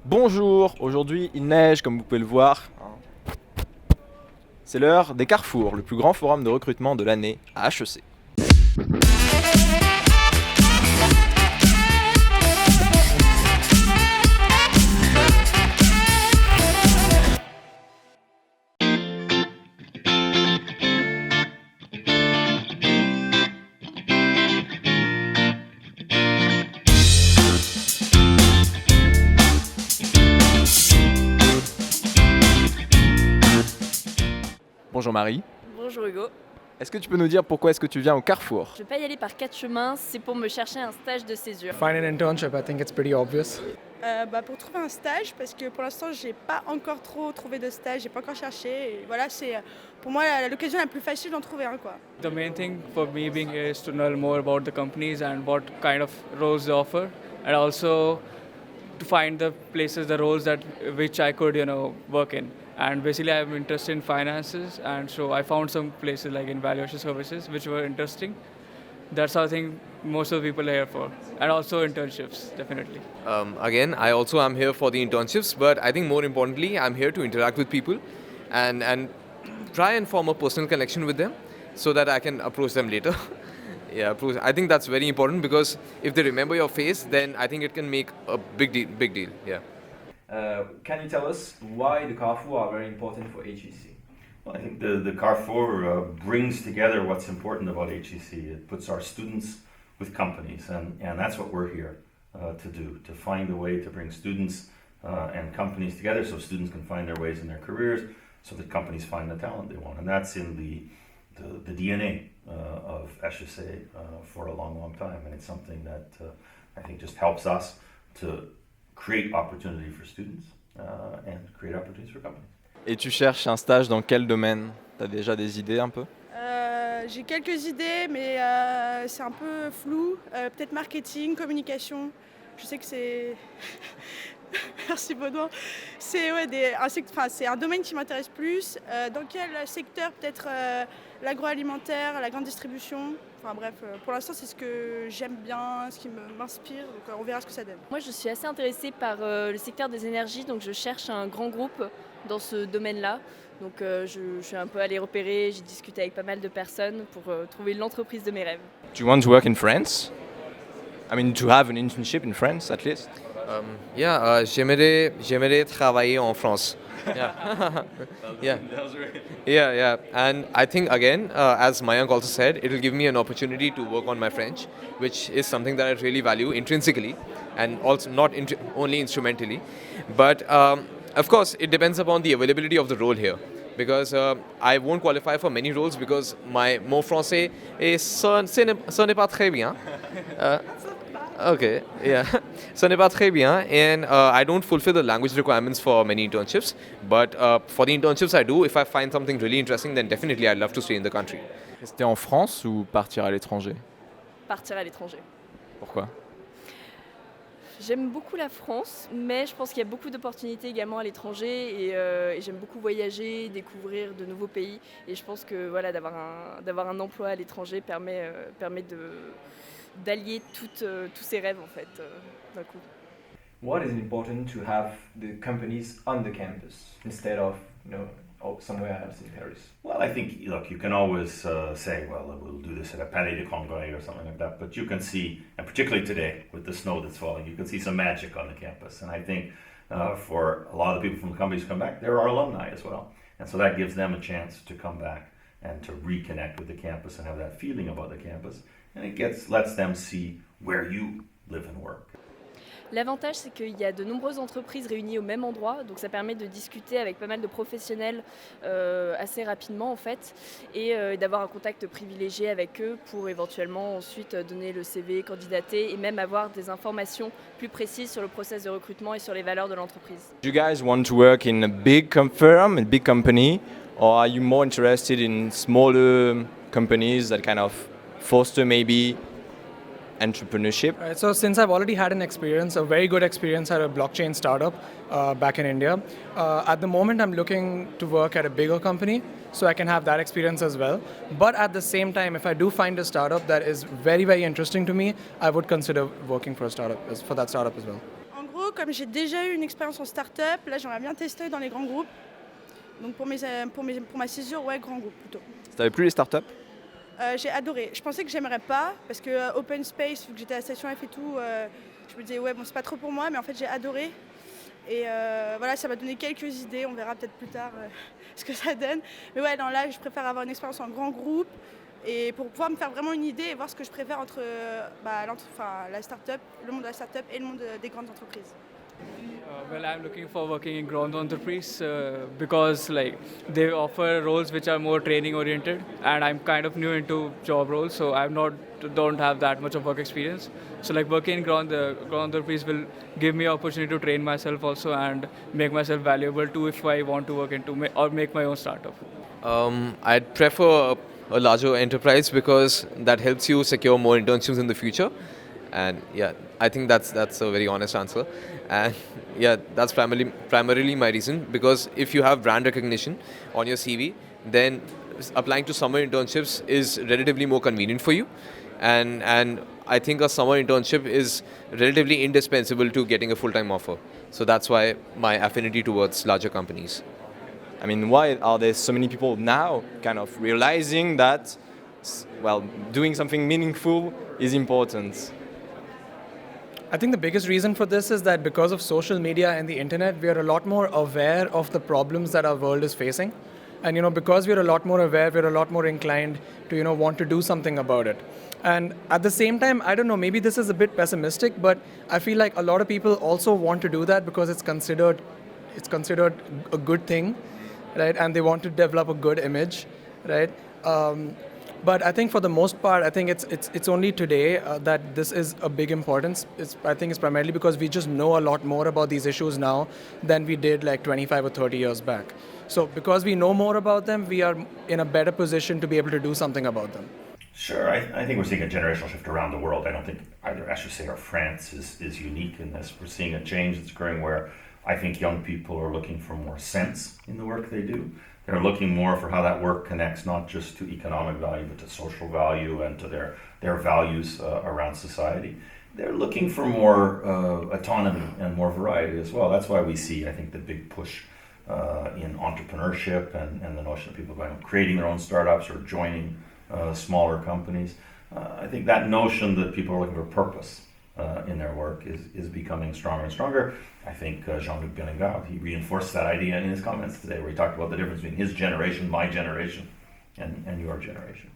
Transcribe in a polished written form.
Bonjour, aujourd'hui il neige comme vous pouvez le voir. C'est l'heure des Carrefours, le plus grand forum de recrutement de l'année à HEC. Bonjour Marie, Bonjour Hugo. est-ce que tu peux nous dire pourquoi est-ce que tu viens au Carrefour? Je vais pas y aller par 4 chemins, c'est pour me chercher un stage de césure. Find an internship, I think it's pretty obvious. Pour trouver un stage, parce que pour l'instant j'ai pas encore trop trouvé de stage, j'ai pas encore cherché. Et voilà, c'est pour moi l'occasion la plus facile d'en trouver un, quoi. The main thing for me being here is to know more about the companies and what kind of roles they offer, and also to find the places, the roles that which I could, work in. And basically, I'm interested in finances, and so I found some places like in valuation services, which were interesting. That's how I think most of the people are here for, and also internships, definitely. Again, I also am here for the internships, but I think more importantly, I'm here to interact with people and try and form a personal connection with them so that I can approach them later. I think that's very important because if they remember your face, then I think it can make a big deal. Yeah. Can you tell us why the Carrefour are very important for HEC? Well, I think the Carrefour brings together what's important about HEC. It puts our students with companies, and that's what we're here to do, to find a way to bring students and companies together so students can find their ways in their careers, so that companies find the talent they want. And that's in the DNA of HEC for a long time, and it's something that I think just helps us to create opportunity for students and create opportunities for companies. Et tu cherches un stage dans quel domaine? T'as déjà des idées un peu? J'ai quelques idées, mais c'est un peu flou. Peut-être marketing, communication. Je sais que c'est... Merci Baudouin. C'est c'est un domaine qui m'intéresse plus. Dans quel secteur? Peut-être l'agroalimentaire, la grande distribution. Enfin bref, pour l'instant c'est ce que j'aime bien, ce qui m'inspire. Donc on verra ce que ça donne. Moi je suis assez intéressée par le secteur des énergies, donc je cherche un grand groupe dans ce domaine-là. Donc je suis un peu allée repérer, j'ai discuté avec pas mal de personnes pour trouver l'entreprise de mes rêves. Do you want to work in France? I mean, to have an internship in France at least? J'aimerais travailler en France. Yeah. And I think again, as Mayank also said, it will give me an opportunity to work on my French, which is something that I really value intrinsically, and also not only instrumentally. But of course, it depends upon the availability of the role here. Because I won't qualify for many roles because mon français ce n'est pas très bien. Okay, yeah. Ce n'est pas très bien, and I don't fulfill the language requirements for many internships. But for the internships I do, if I find something really interesting, then definitely I'd love to stay in the country. Rester en France ou partir à l'étranger? Partir à l'étranger. Pourquoi? J'aime beaucoup la France, mais je pense qu'il y a beaucoup d'opportunités également à l'étranger et j'aime beaucoup voyager, découvrir de nouveaux pays. Et je pense que voilà, d'avoir un emploi à l'étranger permet d'allier tous ces rêves en fait d'un coup. What is important to have the companies on the campus instead of, somewhere else in Paris? Well, I think, look, you can always say, well, we'll do this at a Palais de Congrès or something like that, but you can see, and particularly today with the snow that's falling, you can see some magic on the campus. And I think for a lot of the people from the companies who come back, there are alumni as well. And so that gives them a chance to come back and to reconnect with the campus and have that feeling about the campus. And it lets them see where you live and work. L'avantage, c'est qu'il y a de nombreuses entreprises réunies au même endroit, donc ça permet de discuter avec pas mal de professionnels assez rapidement en fait, et d'avoir un contact privilégié avec eux pour éventuellement ensuite donner le CV, candidater et même avoir des informations plus précises sur le process de recrutement et sur les valeurs de l'entreprise. Do you guys want to work in a big firm, a big company, or are you more interested in smaller companies that kind of foster maybe entrepreneurship? Right, so since I've already had a very good experience at a blockchain startup back in India, at the moment I'm looking to work at a bigger company so I can have that experience as well. But at the same time, if I do find a startup that is very, very interesting to me, I would consider working for that startup as well. En gros, comme j'ai déjà eu une expérience en start-up, là j'aimerais bien tester dans les grands groupes. Donc pour ma césure, ouais, grand groupe plutôt. Ça t'avait plu les startups? J'ai adoré. Je pensais que j'aimerais pas parce que open space, vu que j'étais à la station F et tout, je me disais ouais bon c'est pas trop pour moi, mais en fait j'ai adoré. Et voilà, ça m'a donné quelques idées, on verra peut-être plus tard ce que ça donne. Mais ouais, non, là je préfère avoir une expérience en grand groupe et pour pouvoir me faire vraiment une idée et voir ce que je préfère entre la start-up, le monde de la start-up et le monde des grandes entreprises. Well, I'm looking for working in ground entreprise because like they offer roles which are more training oriented, and I'm kind of new into job roles, so don't have that much of work experience. So like working in ground entreprise will give me opportunity to train myself also and make myself valuable too if I want to work into or make my own startup. I'd prefer a larger enterprise because that helps you secure more internships in the future. And yeah, I think that's a very honest answer. And yeah, that's primarily my reason, because if you have brand recognition on your CV, then applying to summer internships is relatively more convenient for you. And I think a summer internship is relatively indispensable to getting a full-time offer. So that's why my affinity towards larger companies. I mean, why are there so many people now kind of realizing that, well, doing something meaningful is important? I think the biggest reason for this is that because of social media and the internet, we are a lot more aware of the problems that our world is facing. And because we're a lot more aware, we're a lot more inclined to want to do something about it. And at the same time, I don't know, maybe this is a bit pessimistic, but I feel like a lot of people also want to do that because it's considered a good thing, right? And they want to develop a good image, right? But I think for the most part, I think it's only today that this is a big importance. I think it's primarily because we just know a lot more about these issues now than we did like 25 or 30 years back. So because we know more about them, we are in a better position to be able to do something about them. Sure, I think we're seeing a generational shift around the world. I don't think either HEC or France is unique in this. We're seeing a change that's occurring where I think young people are looking for more sense in the work they do. They're looking more for how that work connects not just to economic value, but to social value and to their values around society. They're looking for more autonomy and more variety as well. That's why we see, I think, the big push in entrepreneurship and the notion of people creating their own startups or joining smaller companies. I think that notion that people are looking for purpose in their work is becoming stronger and stronger. I think Jean-Luc Bélingard, he reinforced that idea in his comments today, where he talked about the difference between his generation, my generation, and your generation.